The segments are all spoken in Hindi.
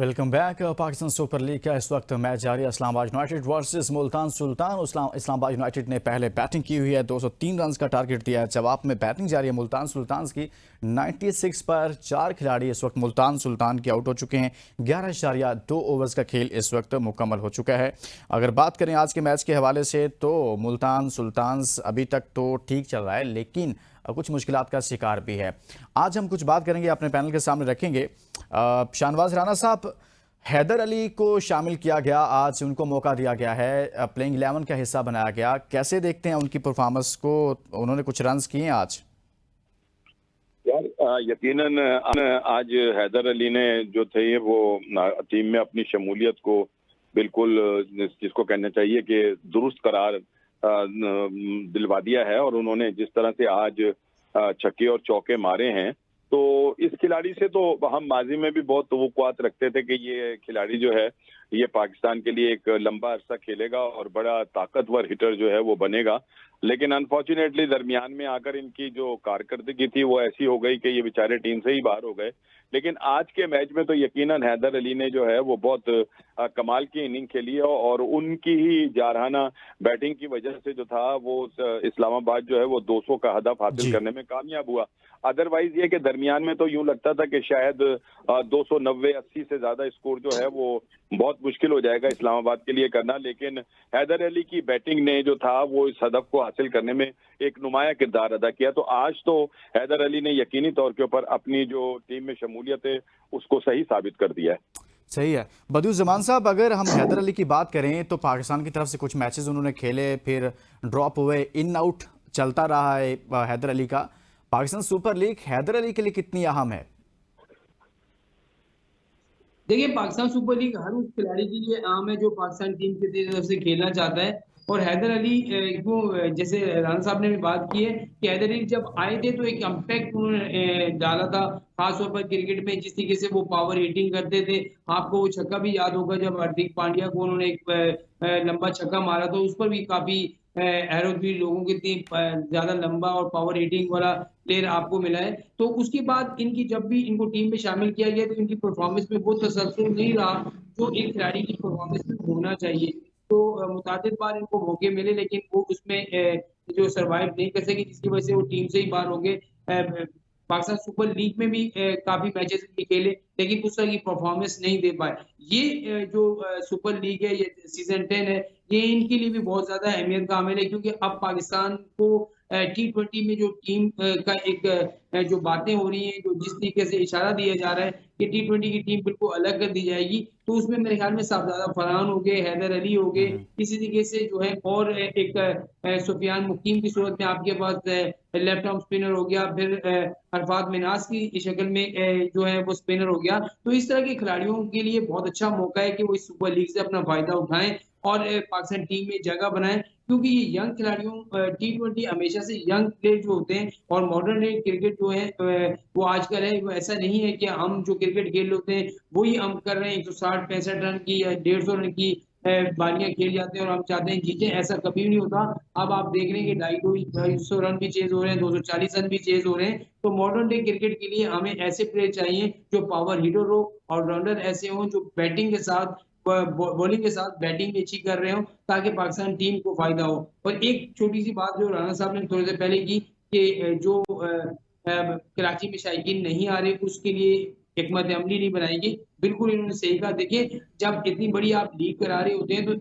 Welcome back. Pakistan super league का इस वक्त मैच जारी है। Islamabad United versus Multan Sultan. Islamabad United ने पहले बैटिंग की हुई है, 203 रन का टारगेट दिया है। जवाब में बैटिंग जारी है मुल्तान सुल्तान की। 96 पर 4 खिलाड़ी इस वक्त मुल्तान सुल्तान के आउट हो चुके हैं। 11.2 ओवर्स का खेल इस वक्त मुकम्मल हो चुका है। अगर बात करें आज के मैच के हवाले से तो मुल्तान सुल्तान अभी तक तो ठीक चल रहा है, लेकिन कुछ मुश्किलात का शिकार भी है। आज हम कुछ बात करेंगे, अपने पैनल के सामने रखेंगे। शाहनवाज राणा साहब, हैदर अली को शामिल किया गया, आज उनको मौका दिया गया है, प्लेइंग 11 का हिस्सा बनाया गया। कैसे देखते हैं उनकी परफॉर्मेंस को? उन्होंने कुछ रन्स किए आज। यार यकीनन आज हैदर अली ने जो थे वो टीम में अपनी शमूलियत को बिल्कुल जिसको कहना चाहिए कि दुरुस्त करार दिलवा दिया है। और उन्होंने जिस तरह से आज छक्के और चौके मारे हैं, तो इस खिलाड़ी से तो हम माजी में भी बहुत तवक्कुआत रखते थे कि ये खिलाड़ी जो है ये पाकिस्तान के लिए एक लंबा अरसा खेलेगा और बड़ा ताकतवर हिटर जो है वो बनेगा। लेकिन अनफॉर्चुनेटली दरमियान में आकर इनकी जो कारकर्दगी थी वो ऐसी हो गई कि ये बेचारे टीम से ही बाहर हो गए। लेकिन आज के मैच में तो यकीनन हैदर अली ने जो है वो बहुत कमाल की इनिंग खेली है और उनकी ही जारहाना बैटिंग की वजह से जो था वो इस्लामाबाद जो है वो 200 का हदफ हासिल करने में कामयाब हुआ। अदरवाइज ये कि दरमियान में तो यूं लगता था कि शायद 290-80 से ज्यादा स्कोर जो है वो बहुत मुश्किल हो जाएगा इस्लामाबाद के लिए करना। लेकिन हैदर अली की बैटिंग ने जो था वो इस हदफ को हासिल करने में एक नुमाया किरदार अदा किया। तो आज तो हैदर अली ने यकीनी तौर के ऊपर अपनी जो टीम में शमूलियत है उसको सही साबित कर दिया है। सही है। बदियुज़्ज़मान साहब, अगर हम हैदर अली की बात करें तो पाकिस्तान की तरफ से कुछ मैचेस उन्होंने खेले, फिर ड्रॉप हुए, इन आउट चलता रहा है हैदर अली का। पाकिस्तान सुपर लीग हैदर अली के लिए कितनी अहम है? देखिए, पाकिस्तान सुपर लीग हर उस खिलाड़ी के लिए अहम है जो पाकिस्तान टीम की तरफ से खेलना चाहता है। और हैदर अली को जैसे राणा साहब ने भी बात की है कि हैदर अली जब आए थे तो एक इम्पैक्ट उन्होंने डाला था, खासतौर पर क्रिकेट में जिस तरीके से वो पावर हिटिंग करते थे। आपको वो छक्का भी याद होगा जब हार्दिक पांड्या को उन्होंने एक लंबा छक्का मारा, तो उस पर भी काफी एरो भी लोगों के इतनी ज्यादा लंबा और पावर हिटिंग वाला प्लेयर आपको मिला है। तो उसके बाद इनकी जब भी इनको टीम में शामिल किया गया तो इनकी परफॉर्मेंस में वो तसल्सल नहीं रहा जो एक खिलाड़ी की परफॉर्मेंस में होना चाहिए। तो मुतादिद बार इनको मौके मिले, लेकिन वो उसमें जो सर्वाइव नहीं कर सके, जिसकी वजह से वो टीम से ही बाहर हो गए। पाकिस्तान सुपर लीग में भी काफी मैचेस खेले, लेकिन उस तरह की परफॉर्मेंस नहीं दे पाए। ये जो सुपर लीग है, ये सीजन 10 है, ये इनके लिए भी बहुत ज्यादा अहमियत का हामिल है, क्योंकि अब पाकिस्तान को T20 में जो टीम का एक जो बातें हो रही हैं, जो जिस तरीके से इशारा दिया जा रहा है कि T20 की टीम बिल्कुल अलग कर दी जाएगी, तो उसमें मेरे ख्याल में शाहजादा फरहान हो गए, हैदर अली हो गए, इसी तरीके से जो है और एक सुफियान मुकीम की सूरत में आपके पास लेफ्ट आर्म स्पिनर हो गया, फिर अरफात मिनास की शक्ल में जो है वो स्पिनर हो गया। तो इस तरह के खिलाड़ियों के लिए बहुत अच्छा मौका है कि वो इस सुपर लीग से अपना फायदा उठाएं और पाकिस्तान टीम में जगह बनाएं, क्योंकि ये यंग खिलाड़ियों T20 हमेशा से यंग प्लेयर जो होते हैं और मॉडर्न डे क्रिकेट जो है वो आजकल है, वो ऐसा नहीं है कि हम जो क्रिकेट खेल होते हैं वही हम कर रहे हैं 160-65 रन की या 150 रन की बालियां खेल जाते हैं और हम चाहते हैं जीते। ऐसा कभी भी नहीं होता। अब आप देख रहे हैं कि 250 रन भी चेज हो रहे हैं, 240 रन भी चेज हो रहे हैं। तो मॉडर्न डे क्रिकेट के लिए हमें ऐसे प्लेयर चाहिए जो पावर हिटर हो, ऑलराउंडर ऐसे हों जो बैटिंग के साथ बॉलिंग के साथ बैटिंग भी अच्छी कर रहे हो, ताकि पाकिस्तान टीम को फायदा हो। और एक छोटी सी बात जो राणा साहब ने थोड़ी देर पहले की कि जो कराची में शायकीन नहीं आ रहे उसके लिए हिकमत अमली नहीं बनाएगी, बिल्कुल इन्होंने सही कहा। देखिए, जब इतनी बड़ी आप लीग करा रहे होते हैं तो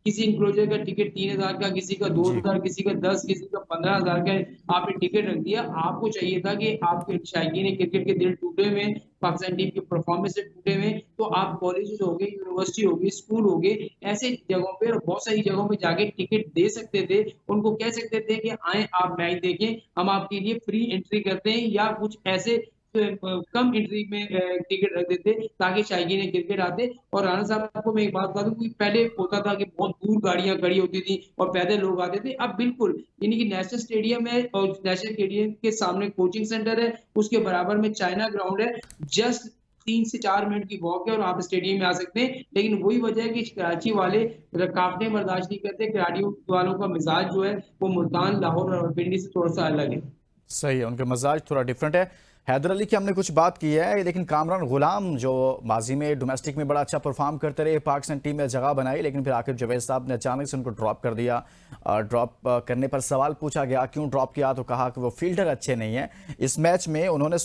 किसी इंक्लोजर का टिकट 3000 का, किसी का 2000, किसी का 10, किसी का 15,000 का आपने टिकट रख दिया। आपको चाहिए था कि आपके शायकीन क्रिकेट के दिल टूटे हुए, पाकिस्तान टीम की परफॉर्मेंस से टूटे हुए, तो आप कॉलेजेस हो गए, यूनिवर्सिटी हो गई, स्कूल हो गए, ऐसे जगहों पे और बहुत सारी जगहों पे जाके टिकट दे सकते थे। उनको कह सकते थे कि आए आप मैच देखें, हम आपके लिए फ्री एंट्री करते हैं, या कुछ ऐसे कम एंट्री में टिकट रख देते ताकि शायकीन क्रिकेट आते। और राणा साहब को मैं एक बात बता दूं कि पहले होता था कि बहुत दूर गाड़ियां खड़ी होती थी और पैदल लोग आते थे। अब बिल्कुल यानी कि नेशनल स्टेडियम है और नेशनल स्टेडियम के सामने कोचिंग सेंटर है, उसके बराबर में चाइना ग्राउंड है, जस्ट 3 से 4 मिनट की वॉक है और आप स्टेडियम में आ सकते हैं। लेकिन वही वजह है कि कराची वाले रुकावटें बर्दाश्त नहीं करते। कराची वालों का मिजाज जो है वो मुल्तान, लाहौर और पिंडी से थोड़ा सा अलग है। सही है, उनका मजाज थोड़ा डिफरेंट है। हैदर अली की हमने कुछ बात की है, लेकिन कामरान गुलाम जो माजी में डोमेस्टिक में बड़ा अच्छा परफॉर्म करते रहे, पाकिस्तान टीम में जगह बनाई, लेकिन फिर आखिर जावेद साहब ने अचानक से उनको ड्रॉप कर दिया। ड्रॉप करने पर सवाल पूछा गया क्यों ड्रॉप किया, तो कहा कि वो फील्डर अच्छे नहीं हैं। इस मैच में उन्होंने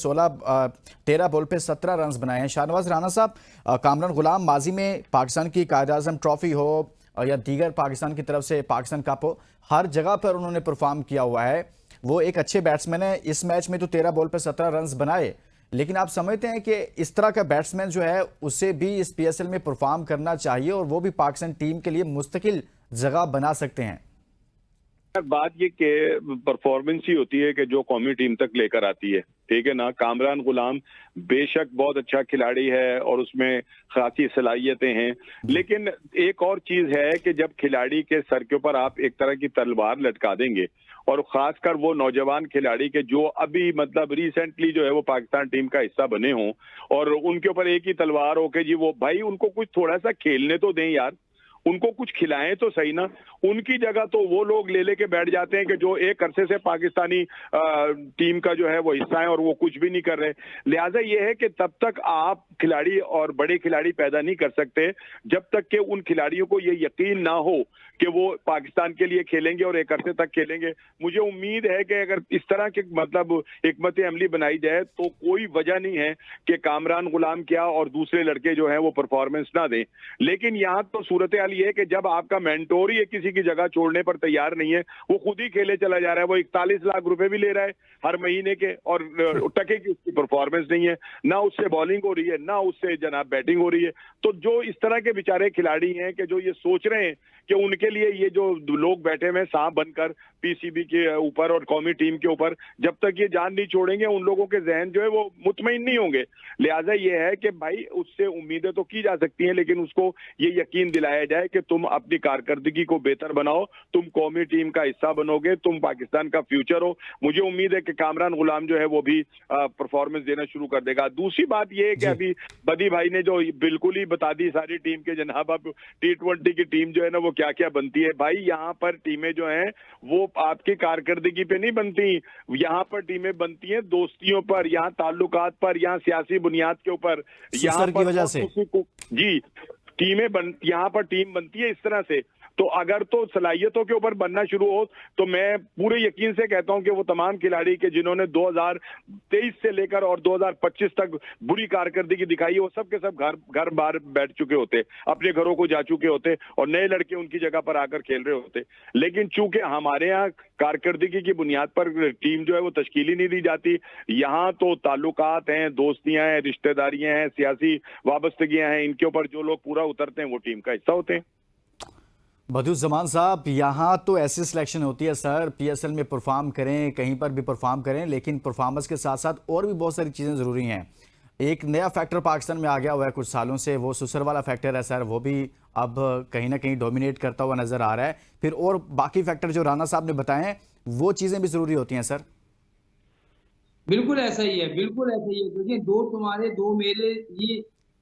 13 बॉल पे 17 रन बनाए हैं। शाहनवाज राणा साहब, कामरान गुलाम माजी में पाकिस्तान की कायद-ए-आज़म ट्रॉफी हो या दीगर पाकिस्तान की तरफ से पाकिस्तान कप हो, हर जगह पर उन्होंने परफॉर्म किया हुआ है। वो एक अच्छे बैट्समैन है। इस मैच में तो 13 बॉल पर 17 रन बनाए, लेकिन आप समझते हैं कि इस तरह का बैट्समैन जो है उसे भी इस पीएसएल में परफॉर्म करना चाहिए और वो भी पाकिस्तान टीम के लिए मुस्तकिल जगह बना सकते हैं? बात ये कि परफॉर्मेंस ही होती है कि जो कौमी टीम तक लेकर आती है, ठीक है ना। कामरान गुलाम बेशक बहुत अच्छा खिलाड़ी है और उसमें खासी सलाहियतें हैं, लेकिन एक और चीज है कि जब खिलाड़ी के सर के ऊपर आप एक तरह की तलवार लटका देंगे, और खासकर वो नौजवान खिलाड़ी के जो अभी मतलब रिसेंटली जो है वो पाकिस्तान टीम का हिस्सा बने हों, और उनके ऊपर एक ही तलवार हो के जी वो भाई उनको कुछ थोड़ा सा खेलने तो दें यार, उनको कुछ खिलाएं तो सही ना। उनकी जगह तो वो लोग ले लेके बैठ जाते हैं कि जो एक अरसे से पाकिस्तानी टीम का जो है वो हिस्सा है और वो कुछ भी नहीं कर रहे। लिहाजा ये है कि तब तक आप खिलाड़ी और बड़े खिलाड़ी पैदा नहीं कर सकते जब तक कि उन खिलाड़ियों को ये यकीन ना हो कि वो पाकिस्तान के लिए खेलेंगे और एक अरसे तक खेलेंगे। मुझे उम्मीद है कि अगर इस तरह के मतलब हिकमत अमली बनाई जाए तो कोई वजह नहीं है कि कामरान गुलाम क्या और दूसरे लड़के जो हैं वो परफॉर्मेंस ना दें। लेकिन यहाँ तो सूरत हाल ये है कि जब आपका मेंटोर ही किसी की जगह छोड़ने पर तैयार नहीं है, वो खुद ही खेले चला जा रहा है, वो 41 लाख रुपए भी ले रहा है हर महीने के, और टके की उसकी परफॉर्मेंस नहीं है, ना उससे बॉलिंग हो रही है ना उससे जनाब बैटिंग हो रही है। तो जो इस तरह के बेचारे खिलाड़ी हैं कि जो ये सोच रहे हैं कि उनके लिए ये जो लोग बैठे हुए सांप बनकर पीसीबी के ऊपर और कौमी टीम के ऊपर, जब तक ये जान नहीं छोड़ेंगे उन लोगों के जहन जो है वो मुतमईन नहीं होंगे। लिहाजा ये है कि भाई उससे उम्मीदें तो की जा सकती हैं, लेकिन उसको ये यकीन दिलाया जाए कि तुम अपनी कारकर्दगी को बेहतर बनाओ, तुम कौमी टीम का हिस्सा बनोगे, तुम पाकिस्तान का फ्यूचर हो। मुझे उम्मीद है कि कामरान गुलाम जो है वो भी परफॉर्मेंस देना शुरू कर देगा। दूसरी बात ये है कि अभी बदी भाई ने जो बिल्कुल ही बता दी सारी टीम के, जनाब अब T20 की टीम जो है ना वो क्या क्या बनती है। भाई यहाँ पर टीमें जो हैं वो आपकी कारकर्दगी पे नहीं बनती, यहाँ पर टीमें बनती हैं दोस्तियों पर, यहाँ ताल्लुकात पर, यहाँ सियासी बुनियाद के ऊपर, यहाँ की वजह से जी यहाँ पर टीम बनती है इस तरह से। तो अगर तो सलाहियतों के ऊपर बनना शुरू हो तो मैं पूरे यकीन से कहता हूं कि वो तमाम खिलाड़ी के जिन्होंने 2023 से लेकर और 2025 तक बुरी कारकर्दगी दिखाई है, वो सब के सब घर बाहर बैठ चुके होते, अपने घरों को जा चुके होते और नए लड़के उनकी जगह पर आकर खेल रहे होते। लेकिन चूंकि हमारे यहाँ कारकर्दगी की बुनियाद पर टीम जो है वो तश्कील ही नहीं दी जाती, यहाँ तो ताल्लुकात हैं, दोस्तियां हैं, रिश्तेदारियां हैं, सियासी वाबस्तगियां हैं, इनके ऊपर जो लोग पूरा उतरते हैं वो टीम का हिस्सा होते हैं। बदियुज़्ज़मान साहब, यहाँ तो ऐसी सिलेक्शन होती है सर, पीएसएल में परफॉर्म करें, कहीं पर भी परफॉर्म करें, लेकिन परफॉर्मेंस के साथ साथ और भी बहुत सारी चीज़ें ज़रूरी हैं। एक नया फैक्टर पाकिस्तान में आ गया हुआ है कुछ सालों से, वो सुसर वाला फैक्टर है सर, वो भी अब कहीं ना कहीं डोमिनेट करता हुआ नज़र आ रहा है। फिर और बाकी फैक्टर जो राणा साहब ने बताए हैं वो चीज़ें भी ज़रूरी होती हैं सर। बिल्कुल ऐसा ही है, बिल्कुल ऐसा ही है, क्योंकि दो तुम्हारे दो मेरे,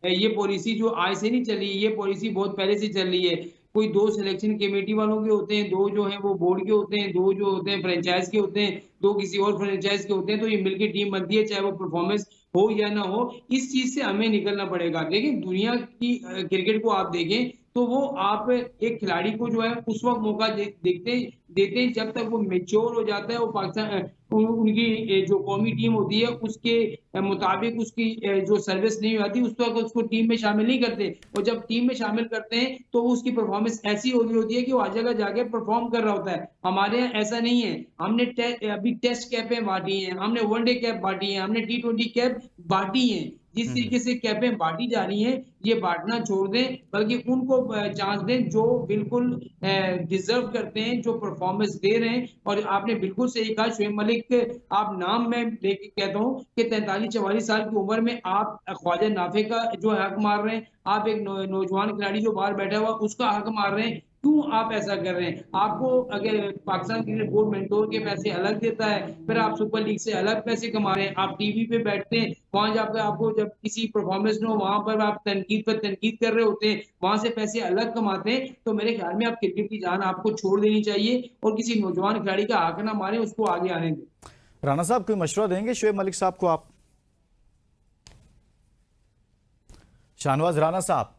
ये पॉलिसी जो आज से नहीं चली, ये पॉलिसी बहुत पहले से चल रही है। कोई दो सिलेक्शन कमेटी वालों के होते हैं, दो जो हैं वो बोर्ड के होते हैं, दो जो होते हैं फ्रेंचाइज के होते हैं, दो किसी और फ्रेंचाइज के होते हैं। तो ये मिलकर टीम बनती है, चाहे वो परफॉर्मेंस हो या ना हो। इस चीज से हमें निकलना पड़ेगा। देखिए दुनिया की क्रिकेट को आप देखें तो वो आप एक खिलाड़ी को जो है उस वक्त मौका देते हैं जब तक वो मेच्योर हो जाता है, वो पाकिस्तान उनकी जो कौमी टीम होती है उसके मुताबिक उसकी जो सर्विस नहीं आती उस वक्त उसको टीम में शामिल नहीं करते। और जब टीम में शामिल करते हैं तो उसकी परफॉर्मेंस ऐसी हो रही होती है कि वो हर जगह जाके परफॉर्म कर रहा होता है। हमारे यहाँ ऐसा नहीं है। हमने अभी टेस्ट कैपें बांटी हैं, हमने वनडे कैप बांटी है, हमने T20 कैप बांटी है। जिस तरीके से कैपें बांटी जा रही हैं ये बांटना छोड़ दें, बल्कि उनको चांस दें जो बिल्कुल डिजर्व करते हैं, जो परफॉर्मेंस दे रहे हैं। और आपने बिल्कुल सही कहा, शोएब मलिक आप नाम में लेके कहता हूँ कि 43-44 साल की उम्र में आप ख्वाजा नाफे का जो हक मार रहे हैं, आप एक नौजवान खिलाड़ी जो बाहर बैठा हुआ उसका हक मार रहे हैं। क्यों आप ऐसा कर रहे हैं? आपको अगर पाकिस्तान क्रिकेट बोर्ड मेंटोर के पैसे अलग देता है, फिर आप सुपर लीग से अलग पैसे कमा रहे हैं, आप टीवी पे बैठते हैं, वहां जाकर आपको जब किसी परफॉर्मेंस में हो वहां पर आप तनकीद पर तनकीद कर रहे होते हैं, वहां से पैसे अलग कमाते हैं। तो मेरे ख्याल में आप क्रिकेट की जान आपको छोड़ देनी चाहिए और किसी नौजवान खिलाड़ी का हक ना मारे, उसको आगे आने दें। राणा साहब कोई मशवरा देंगे शोएब मलिक साहब को आप? शाहनवाज राणा साहब,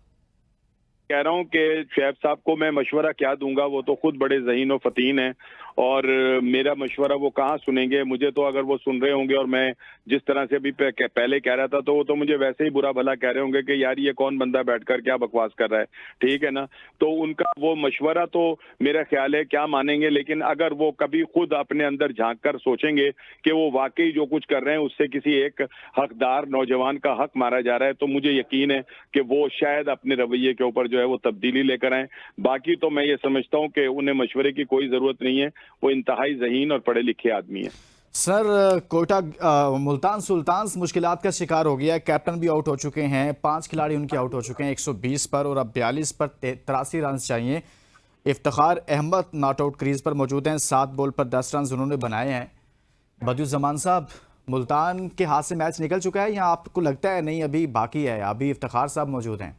कह रहा हूं कि शैब साहब को मैं मशवरा क्या दूंगा, वो तो खुद बड़े ज़हीन और फतीन हैं और मेरा मशवरा वो कहाँ सुनेंगे। मुझे तो अगर वो सुन रहे होंगे और मैं जिस तरह से अभी पहले कह रहा था तो वो तो मुझे वैसे ही बुरा भला कह रहे होंगे कि यार ये कौन बंदा बैठकर क्या बकवास कर रहा है, ठीक है ना। तो उनका वो मशवरा तो मेरा ख्याल है क्या मानेंगे, लेकिन अगर वो कभी खुद अपने अंदर झांक कर सोचेंगे कि वो वाकई जो कुछ कर रहे हैं उससे किसी एक हकदार नौजवान का हक मारा जा रहा है, तो मुझे यकीन है कि वो शायद अपने रवैये के ऊपर जो है वो तब्दीली लेकर आए। बाकी तो मैं ये समझता हूँ कि उन्हें मशवरे की कोई जरूरत नहीं है, वो इंतहाई ज़हीन और पढ़े लिखे आदमी है। सर कोयटा मुल्तान सुल्तान्स मुश्किलात का शिकार हो गया है। कैप्टन भी आउट हो चुके हैं, 5 खिलाड़ी उनके आउट हो चुके हैं 120 पर, और अब 42 पर 83 रन चाहिए। Iftikhar Ahmed not out crease पर मौजूद हैं, 7 बॉल पर 10 रन उन्होंने बनाए हैं। बदियुज़्ज़मान साहब, मुल्तान के हाथ से मैच निकल चुका है या आपको लगता है नहीं अभी बाकी है, अभी इफ्तिखार साहब मौजूद हैं?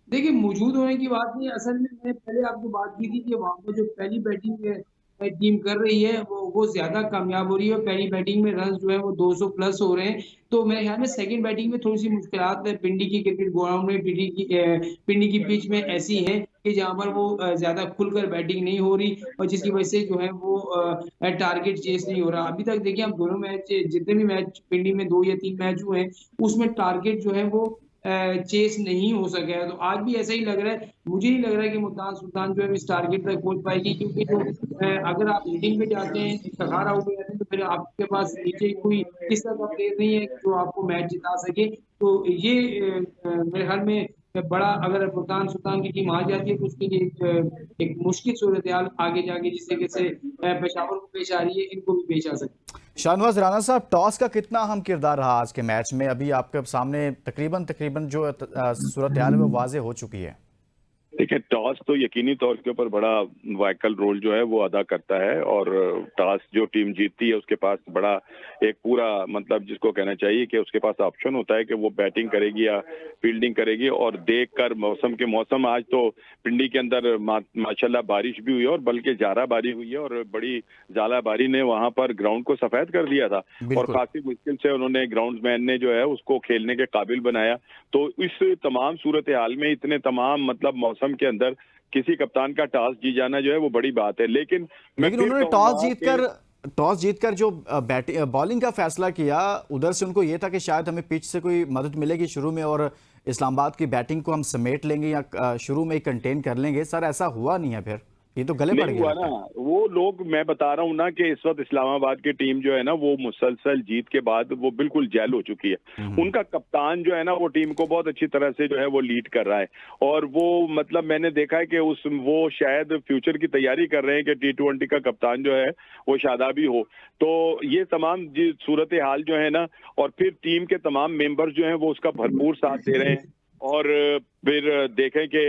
देखिए, मौजूद होने की बात नहीं है। असल में मैंने पहले आपको बात की थी कि वहाँ पे जो पहली बैटिंग टीम कर रही है वो ज़्यादा कामयाब हो रही है और पहली बैटिंग में रन जो है वो 200 प्लस हो रहे हैं। तो मेरे ख्याल में सेकंड बैटिंग में थोड़ी-सी मुश्किलात है। पिंडी की क्रिकेट ग्राउंड में पिंडी की पिच में ऐसी है कि जहाँ पर वो ज़्यादा खुलकर बैटिंग नहीं हो रही और जिसकी वजह से जो है वो टारगेट चेज़ नहीं हो रहा। अभी तक देखिए, हम दोनों मैच, जितने भी मैच पिंडी में 2 या 3 मैच हुए हैं, उसमें टारगेट जो है वो चेस नहीं हो सका है। तो आज भी ऐसा ही लग रहा है। मुझे नहीं लग रहा है कि मुल्तान सुल्तान जो है इस टारगेट तक पहुंच पाएगी, क्योंकि जो अगर आप लीडिंग पे जाते हैं, इफ्तिखार आउट हो जाते हैं, तो फिर आपके पास नीचे कोई इस तरह का प्लेयर नहीं है जो आपको मैच जिता सके। तो ये मेरे ख्याल में बड़ा, अगर मुल्तान सुल्तान की टीम आ जाती है तो उसके लिए एक मुश्किल सूरत हाल आगे जाके जिस तरीके से पेशावर को पेश आ रही है, इनको भी पेश आ सकती है। शाहनवाज राणा साहब, टॉस का कितना अहम किरदार रहा आज के मैच में? अभी आपके सामने तकरीबन जो सूरत हाल है वो वाजे हो चुकी है। देखिए, टॉस तो यकीनी तौर के ऊपर बड़ा वाइटल रोल जो है वो अदा करता है और टॉस जो टीम जीतती है उसके पास बड़ा एक पूरा, मतलब जिसको कहना चाहिए कि उसके पास ऑप्शन होता है कि वो बैटिंग करेगी या फील्डिंग करेगी। और देखकर मौसम आज तो पिंडी के अंदर माशाल्लाह बारिश भी हुई है और बल्कि ज़्यादा बारिश हुई है और बड़ी ज़्यादा बारिश ने वहां पर ग्राउंड को सफेद कर दिया था और काफी मुश्किल से उन्होंने ग्राउंडमैन ने जो है उसको खेलने के काबिल बनाया। तो इस तमाम सूरत हाल में इतने तमाम मतलब मौसम के अंदर किसी कप्तान का टॉस जीत जाना जो है वो बड़ी बात है। लेकिन उन्होंने टॉस जीतकर जो बैटिंग बॉलिंग का फैसला किया, उधर से उनको ये था कि शायद हमें पिच से कोई मदद मिलेगी शुरू में और इस्लामाबाद की बैटिंग को हम समेट लेंगे या शुरू में ही कंटेन कर लेंगे। सर, ऐसा हुआ नहीं है, फिर ये तो गले पड़ नहीं हुआ गया ना। वो लोग, मैं बता रहा हूँ ना कि इस वक्त इस्लामाबाद की टीम जो है ना वो मुसलसल जीत के बाद वो बिल्कुल जेल हो चुकी है। उनका कप्तान जो है ना वो टीम को बहुत अच्छी तरह से जो है वो लीड कर रहा है और वो मतलब मैंने देखा है कि वो शायद फ्यूचर की तैयारी कर रहे हैं कि T20 का कप्तान जो है वो शादाबी हो। तो ये तमाम सूरत हाल जो है ना, और फिर टीम के तमाम मेंबर जो हैं वो उसका भरपूर साथ दे रहे हैं और फिर देखें कि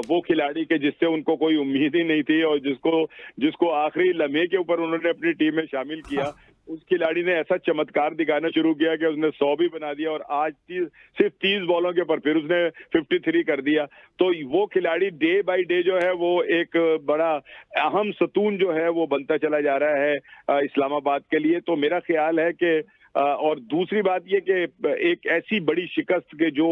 वो खिलाड़ी के जिससे उनको कोई उम्मीद ही नहीं थी और जिसको आखिरी लम्हे के ऊपर उन्होंने अपनी टीम में शामिल किया, उस खिलाड़ी ने ऐसा चमत्कार दिखाना शुरू किया कि उसने 100 भी बना दिया और आज सिर्फ 30 बॉलों के ऊपर फिर उसने 53 कर दिया। तो वो खिलाड़ी डे बाय डे जो है वो एक बड़ा अहम सतून जो है वो बनता चला जा रहा है इस्लामाबाद के लिए। तो मेरा ख्याल है कि और दूसरी बात ये कि एक ऐसी बड़ी शिकस्त के जो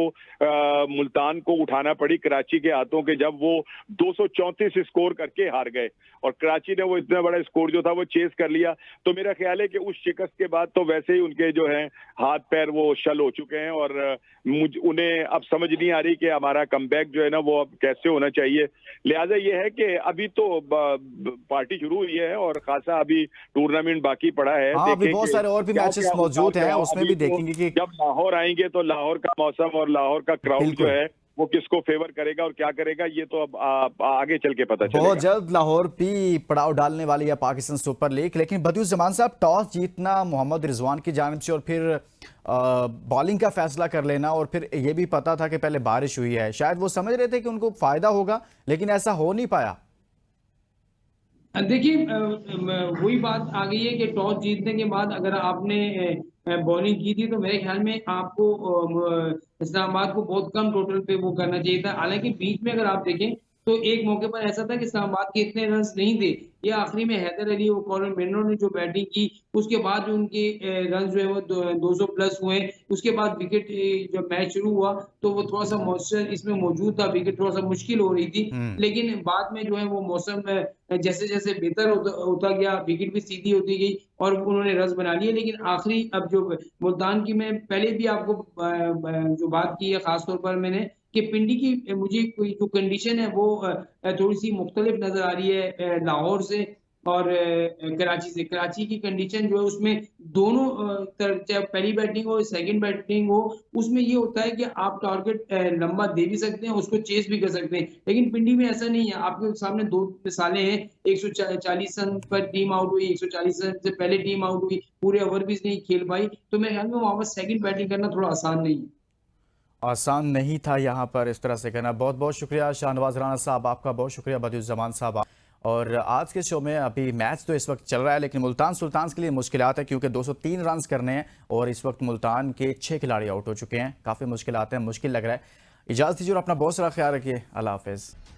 मुल्तान को उठाना पड़ी कराची के हाथों के, जब वो 234 स्कोर करके हार गए और कराची ने वो इतना बड़ा स्कोर जो था वो चेस कर लिया। तो मेरा ख्याल है कि उस शिकस्त के बाद तो वैसे ही उनके जो है हाथ पैर वो शल हो चुके हैं और उन्हें अब समझ नहीं आ रही कि हमारा कमबैक जो है ना वो अब कैसे होना चाहिए। लिहाजा ये है कि अभी तो पार्टी शुरू हुई है और खासा अभी टूर्नामेंट बाकी पड़ा है। हाँ, अभी बहुत सारे और भी मैचेस मौजूद हैं, उसमें भी देखेंगे कि जब लाहौर आएंगे तो लाहौर का मौसम और लाहौर का क्राउड जो है वो किसको फेवर करेगा और क्या करेगा, ये तो अब आगे चल के पता चलेगा। बहुत जल्द लाहौर भी पड़ाव डालने वाली है पाकिस्तान सुपर लीग। लेकिन बदियुज़्ज़मान साहब, टॉस जीतना मोहम्मद रिजवान की जानिब से और फिर बॉलिंग का फैसला कर लेना, और फिर ये भी पता था कि पहले बारिश हुई है, शायद वो समझ रहे थे कि उनको फायदा होगा, लेकिन ऐसा हो नहीं पाया। देखिए, वही बात आ गई है कि टॉस जीतने के बाद अगर आपने बॉलिंग की थी तो मेरे ख्याल में आपको इस्लामाबाद को बहुत कम टोटल पे वो करना चाहिए था। हालांकि बीच में अगर आप देखें तो एक मौके पर ऐसा था कि इस्लामाबाद के इतने रन्स नहीं थे। ये आखिरी में हैदर अली और कॉलिन मेंडो ने जो बैटिंग की, उसके बाद जो उनके रन जो है वो 200 प्लस हुए। उसके बाद विकेट जब मैच शुरू हुआ तो वो थोड़ा-सा मॉइस्चर इसमें मौजूद था, विकेट थोड़ा-सा मुश्किल हो रही थी। हम्म। लेकिन बाद में जो है वो मौसम जैसे-जैसे बेहतर होता होता गया, विकेट भी सीधी होती गई और उन्होंने रन्स बना लिए। लेकिन आखिरी अब जो मुल्तान की, मैं पहले भी आपको जो बात की है ख़ास तौर पर मैंने, कि पिंडी की मुझे कोई जो कंडीशन है वो थोड़ी-सी मुख्तलिफ नज़र आ रही है लाहौर से और कराची से। कराची की कंडीशन जो है उसमें दोनों चाहे पहली बैटिंग हो, सेकंड बैटिंग हो, उसमें ये होता है कि आप टारगेट लंबा दे भी सकते हैं, उसको चेज़ भी कर सकते हैं। लेकिन पिंडी में ऐसा नहीं है, आपके सामने 2 मिसालें हैं, 140 रन पर टीम आउट हुई, 140 रन से पहले टीम आउट हुई, पूरे ओवर भी नहीं खेल पाई। तो मेरे ख्याल में वहाँ पर सेकंड बैटिंग करना थोड़ा आसान नहीं है। आसान नहीं था यहाँ पर इस तरह से करना। बहुत बहुत शुक्रिया शाहनवाज राणा साहब, आपका बहुत शुक्रिया बदियुज़्ज़मान साहब। और आज के शो में अभी मैच तो इस वक्त चल रहा है, लेकिन मुल्तान सुल्तान्स के लिए मुश्किलात है क्योंकि 203 रन करने हैं और इस वक्त मुल्तान के 6 खिलाड़ी आउट हो चुके हैं। काफ़ी मुश्किलात हैं, मुश्किल लग रहा है। इजाज़त दीजिए और अपना बहुत सारा ख्याल रखिए। अल्लाह हाफ़िज़।